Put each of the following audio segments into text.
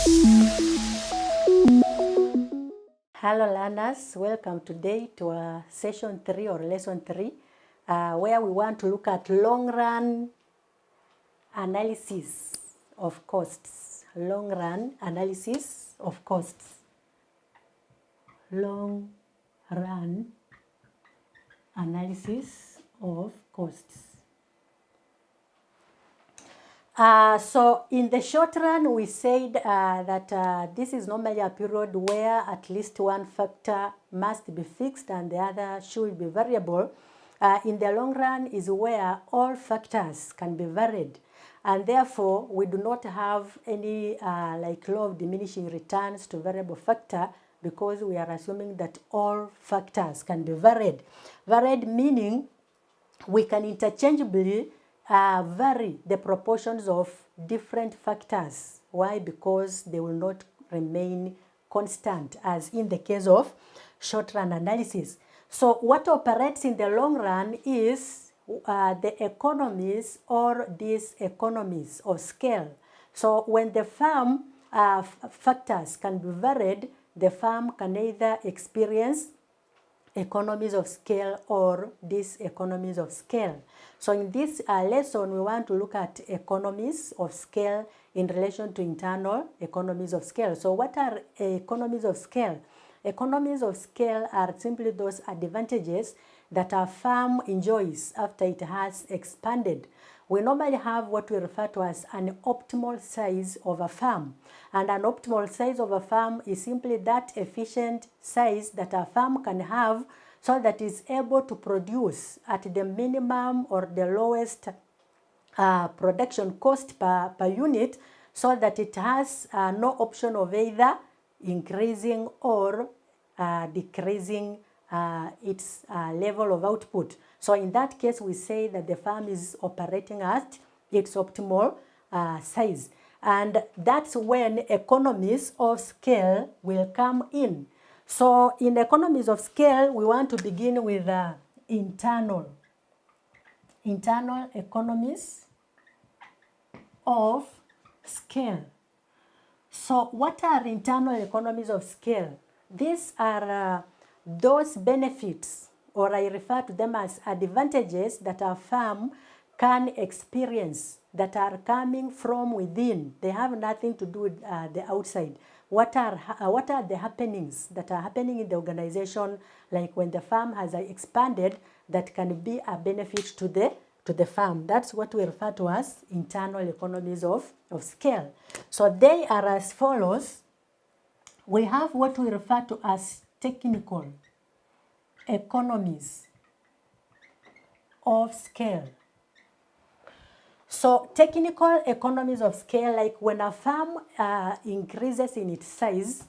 Hello learners, welcome today to session 3 or lesson 3 where we want to look at long run analysis of costs. Long run analysis of costs. Long run analysis of costs. So in the short run, we said that this is normally a period where at least one factor must be fixed and the other should be variable. In the long run is where all factors can be varied, and therefore we do not have any like law of diminishing returns to variable factor, because we are assuming that all factors can be varied. Varied meaning we can interchangeably vary the proportions of different factors. Why? Because they will not remain constant, as in the case of short-run analysis. So what operates in the long run is the economies or diseconomies of scale. So when the firm factors can be varied, the firm can either experience economies of scale or diseconomies of scale. So in this lesson, we want to look at economies of scale in relation to internal economies of scale. So what are economies of scale? Economies of scale are simply those advantages that a firm enjoys after it has expanded. We normally have what we refer to as an optimal size of a firm. And an optimal size of a firm is simply that efficient size that a firm can have so that it's able to produce at the minimum or the lowest production cost per unit, so that it has no option of either increasing or decreasing its level of output. So in that case, we say that the firm is operating at its optimal size. And that's when economies of scale will come in. So in economies of scale, we want to begin with internal economies of scale. So what are internal economies of scale? These are those benefits, or I refer to them as advantages, that a firm can experience that are coming from within. They have nothing to do with the outside. What are the happenings that are happening in the organization, like when the firm has expanded, that can be a benefit to the firm? That's what we refer to as internal economies of scale. So they are as follows. We have what we refer to as technical economies of scale. So technical economies of scale, like when a firm increases in its size,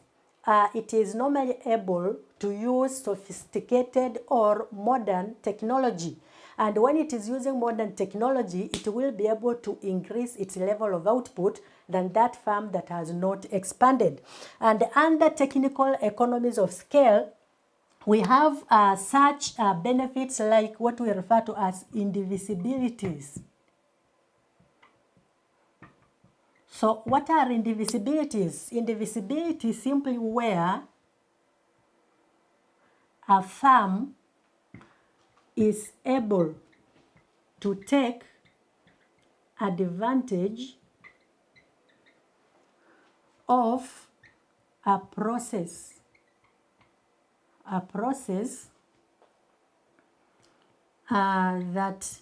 it is normally able to use sophisticated or modern technology. And when it is using modern technology, it will be able to increase its level of output than that firm that has not expanded. And under technical economies of scale, we have such benefits like what we refer to as indivisibilities. So what are indivisibilities? Indivisibility is simply where a firm is able to take advantage of a process that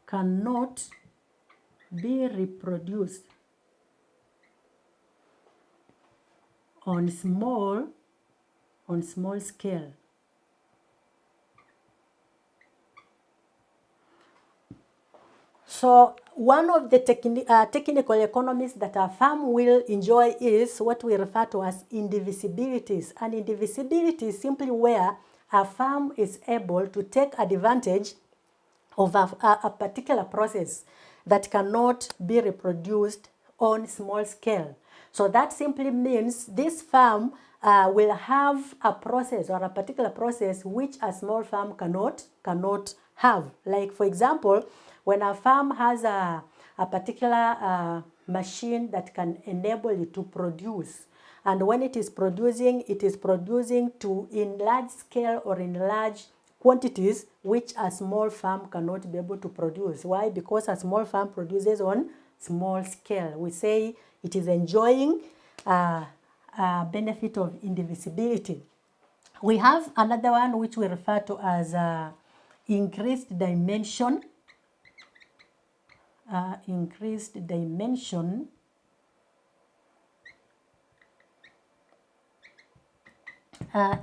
cannot be reproduced on small scale. So one of the technical economies that a firm will enjoy is what we refer to as indivisibilities. And indivisibility is simply where a firm is able to take advantage of a particular process that cannot be reproduced on small scale. So that simply means this firm will have a process or a particular process which a small firm cannot have. Like, for example, when a firm has a particular machine that can enable it to produce. And when it is producing to in large scale or in large quantities, which a small farm cannot be able to produce. Why? Because a small farm produces on small scale. We say it is enjoying benefit of indivisibility. We have another one which we refer to as increased dimension. Increased dimension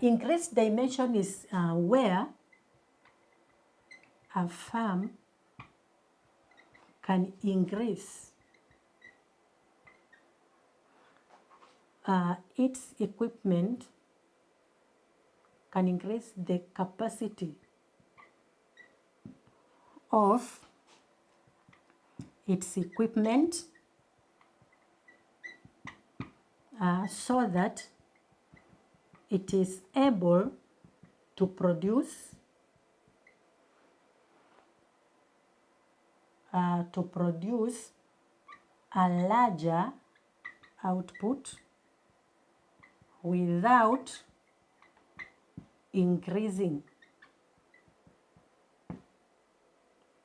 increased dimension is where a farm can increase its equipment, can increase the capacity of its equipment so that it is able to produce a larger output without increasing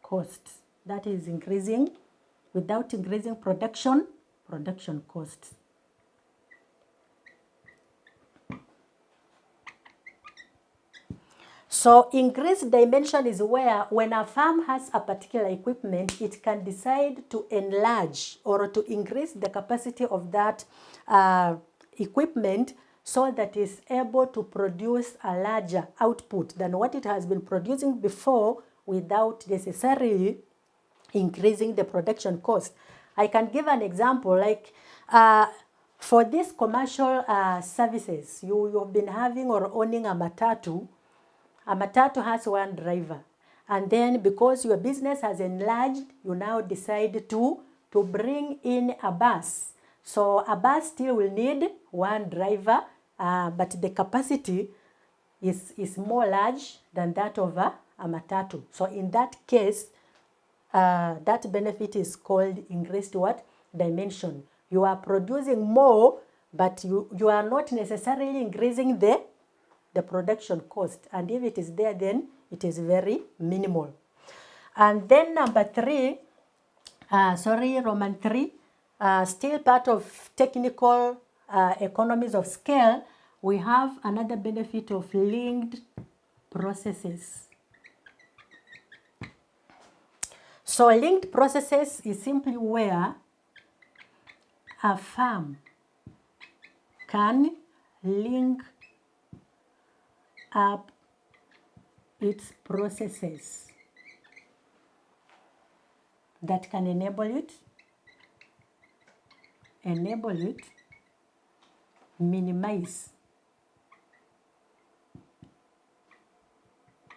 costs. That is increasing without increasing production costs. So increased dimension is where when a farm has a particular equipment, it can decide to enlarge or to increase the capacity of that equipment so that it's able to produce a larger output than what it has been producing before without necessarily increasing the production cost. I can give an example like for these commercial services, you've been having or owning a matatu. A matatu has one driver, and then because your business has enlarged, you now decide to bring in a bus. So a bus still will need one driver, but the capacity is more large than that of a matatu. So in that case, that benefit is called increased what? Dimension. You are producing more, but you are not necessarily increasing the production cost. And if it is there, then it is very minimal. And then number 3, Roman 3, still part of technical economies of scale, we have another benefit of linked processes. So linked processes is simply where a farm can link up its processes that can enable it minimize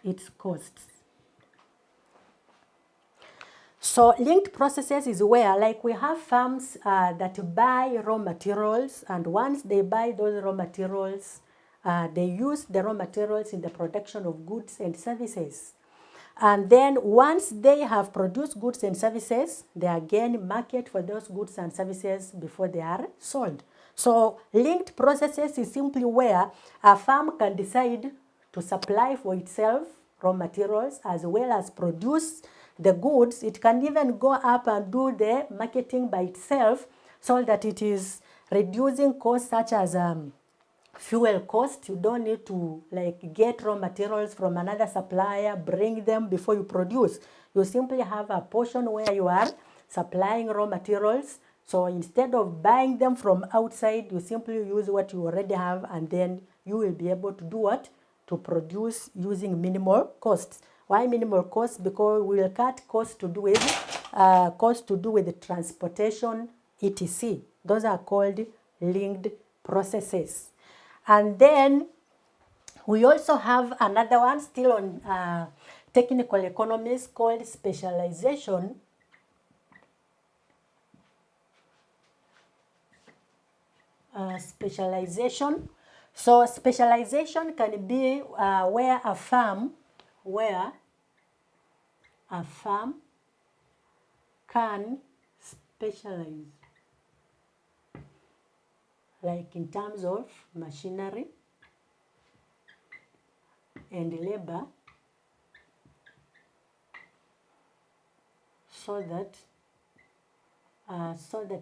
its costs. So linked processes is where, like, we have farms that buy raw materials, and once they buy those raw materials, they use the raw materials in the production of goods and services. And then once they have produced goods and services, they again market for those goods and services before they are sold. So linked processes is simply where a farm can decide to supply for itself raw materials as well as produce the goods. It can even go up and do the marketing by itself so that it is reducing costs such as fuel cost. You don't need to get raw materials from another supplier, bring them before you produce. You simply have a portion where you are supplying raw materials. So instead of buying them from outside, you simply use what you already have, and then you will be able to do what? To produce using minimal costs. Why minimal costs? Because we will cut costs to do with transportation, etc. Those are called linked processes. And then we also have another one still on technical economies called specialization. Specialization. So specialization can be where a farm can specialize. like in terms of machinery and labor, so that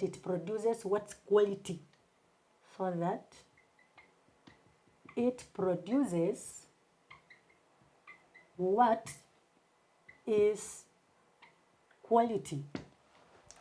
it produces what's quality, so that it produces what is quality.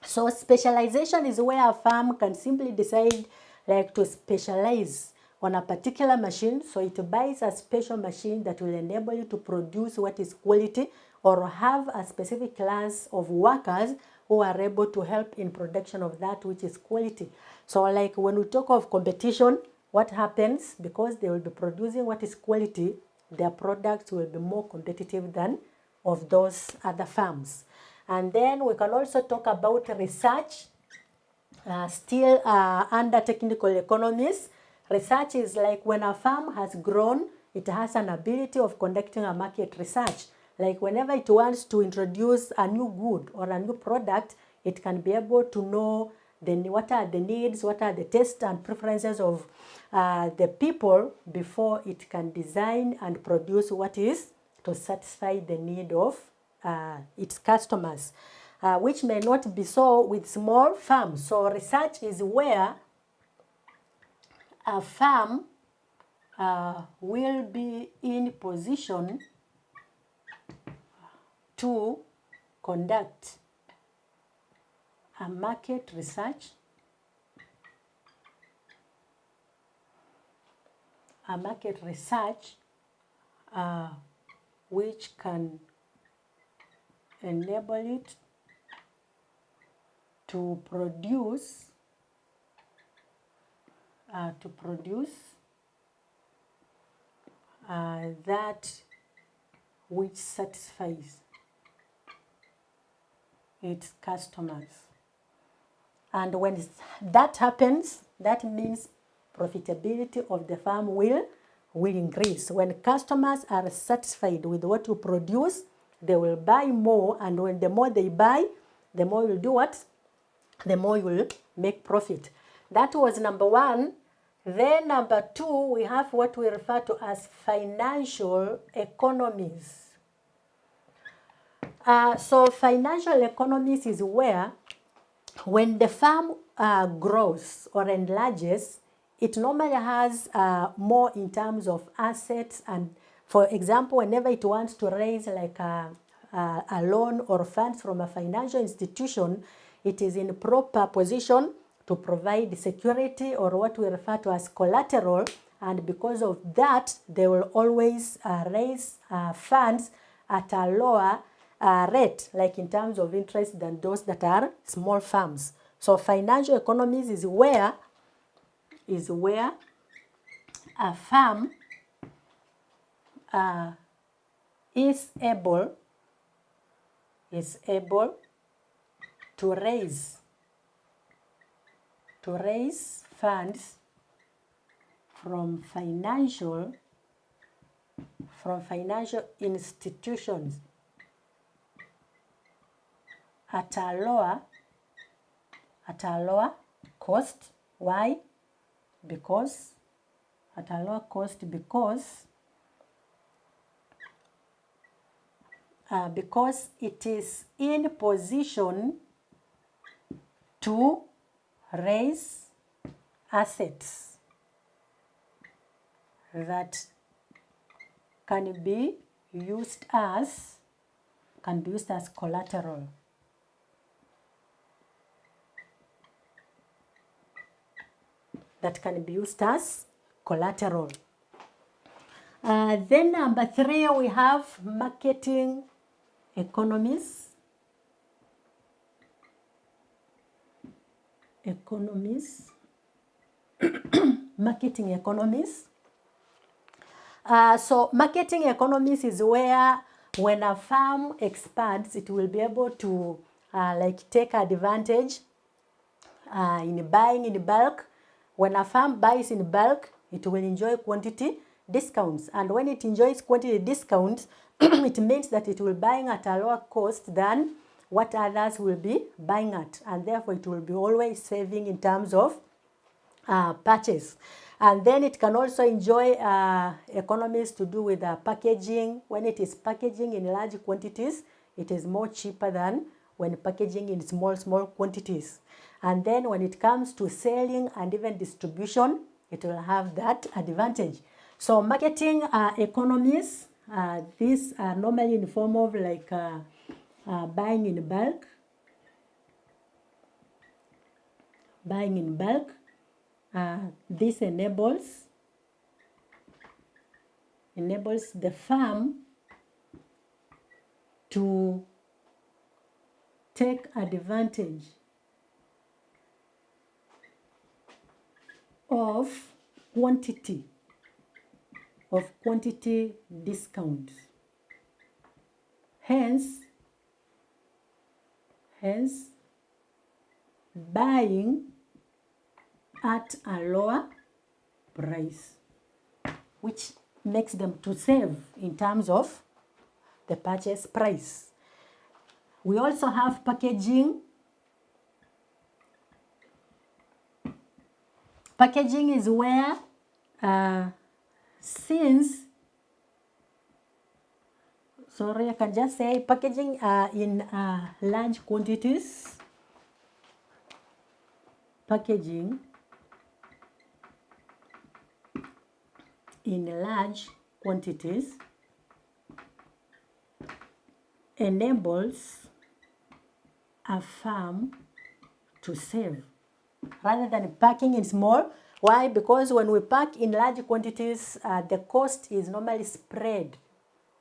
So specialization is where a farm can simply decide like to specialize on a particular machine. So it buys a special machine that will enable you to produce what is quality, or have a specific class of workers who are able to help in production of that which is quality. So like when we talk of competition, what happens? Because they will be producing what is quality, their products will be more competitive than of those other farms. And then we can also talk about research, still under technical economies. Research is like when a farm has grown, it has an ability of conducting a market research. Like whenever it wants to introduce a new good or a new product, it can be able to know what are the needs, what are the tastes and preferences of the people before it can design and produce what is to satisfy the need of its customers, which may not be so with small farms. So research is where a farm will be in position to conduct a market research, which can enable it to produce that which satisfies its customers. And when that happens, that means profitability of the farm will increase. When customers are satisfied with what you produce, they will buy more, and when the more they buy, the more you'll do what? The more you will make profit. That was number one. Then number two, we have what we refer to as financial economies. So financial economies is where when the farm grows or enlarges, it normally has more in terms of assets. And for example, whenever it wants to raise like a loan or funds from a financial institution, it is in proper position to provide security or what we refer to as collateral. And because of that, they will always raise funds at a lower rate, like in terms of interest, than those that are small farms. So financial economies is where a farm is able to raise funds from financial institutions at a lower cost. Why? Because at a lower cost, because it is in position to raise assets that can be used as collateral. Then number three, we have marketing economies. Marketing economies. So marketing economies is where when a farm expands, it will be able to like take advantage in buying in bulk. When a farm buys in bulk, it will enjoy quantity discounts. And when it enjoys quantity discounts, it means that it will be buying at a lower cost than what others will be buying at. And therefore, it will be always saving in terms of purchase. And then it can also enjoy economies to do with packaging. When it is packaging in large quantities, it is more cheaper than when packaging in small quantities. And then when it comes to selling and even distribution, it will have that advantage. So marketing economies, these are normally in the form of like buying in bulk. Buying in bulk. This enables the farm to take advantage of quantity discounts. Hence buying at a lower price, which makes them to save in terms of the purchase price. We also have packaging. Packaging is where I can just say packaging in large quantities. Packaging in large quantities enables a farm to save rather than packing in small. Why? Because when we pack in large quantities, the cost is normally spread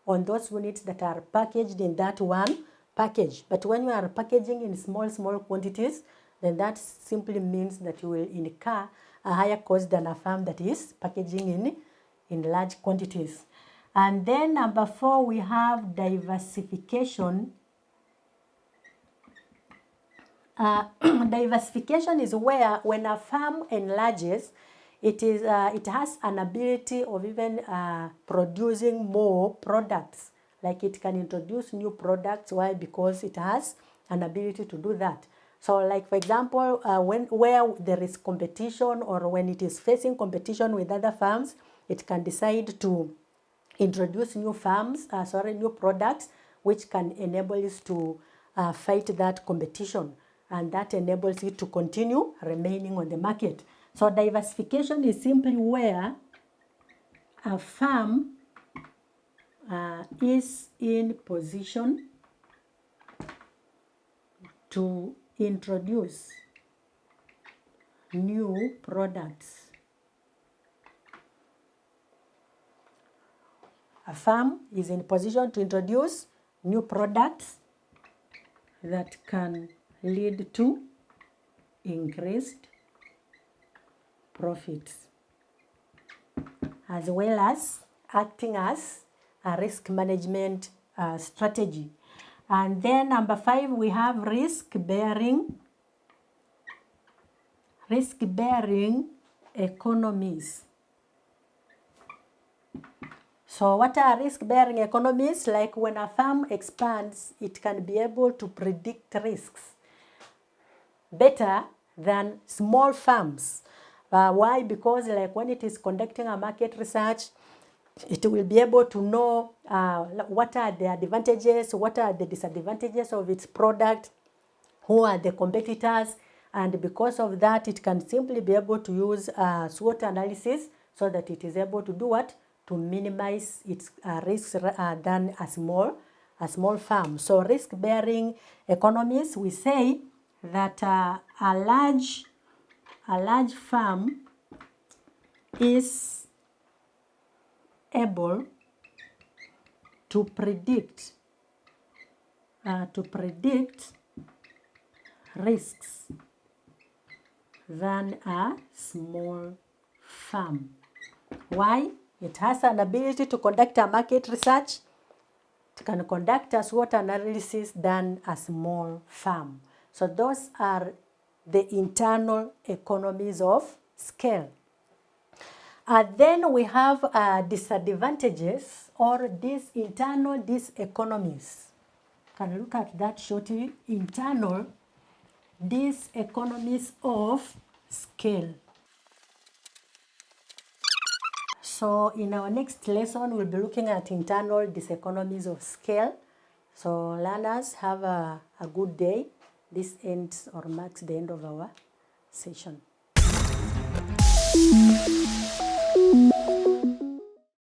on those units that are packaged in that one package. But when you are packaging in small quantities, then that simply means that you will incur a higher cost than a farm that is packaging in large quantities. And then number 4, we have diversification. Diversification is where when a farm enlarges, it has an ability of even producing more products. Like it can introduce new products. Why? Because it has an ability to do that. So like for example, where there is competition or when it is facing competition with other farms, it can decide to introduce new products which can enable it to fight that competition, and that enables it to continue remaining on the market. So diversification is simply where a farm is in position to introduce new products. A farm is in position to introduce new products that can lead to increased profits, as well as acting as a risk management strategy. And then number 5, we have risk-bearing economies. So what are risk-bearing economies? Like when a farm expands, it can be able to predict risks better than small farms. Why? Because like when it is conducting a market research, it will be able to know what are the advantages, what are the disadvantages of its product, who are the competitors, and because of that, it can simply be able to use SWOT analysis so that it is able to do what? To minimize its risks than a small farm. So risk-bearing economies, we say that a large farm is able to predict risks than a small farm. Why? It has an ability to conduct a market research. It can conduct a SWOT analysis than a small farm. So those are the internal economies of scale. Then we have disadvantages or these internal diseconomies. Can look at that shortly. Internal diseconomies of scale. So in our next lesson, we'll be looking at internal diseconomies of scale. So learners, have a good day. This ends or marks the end of our session.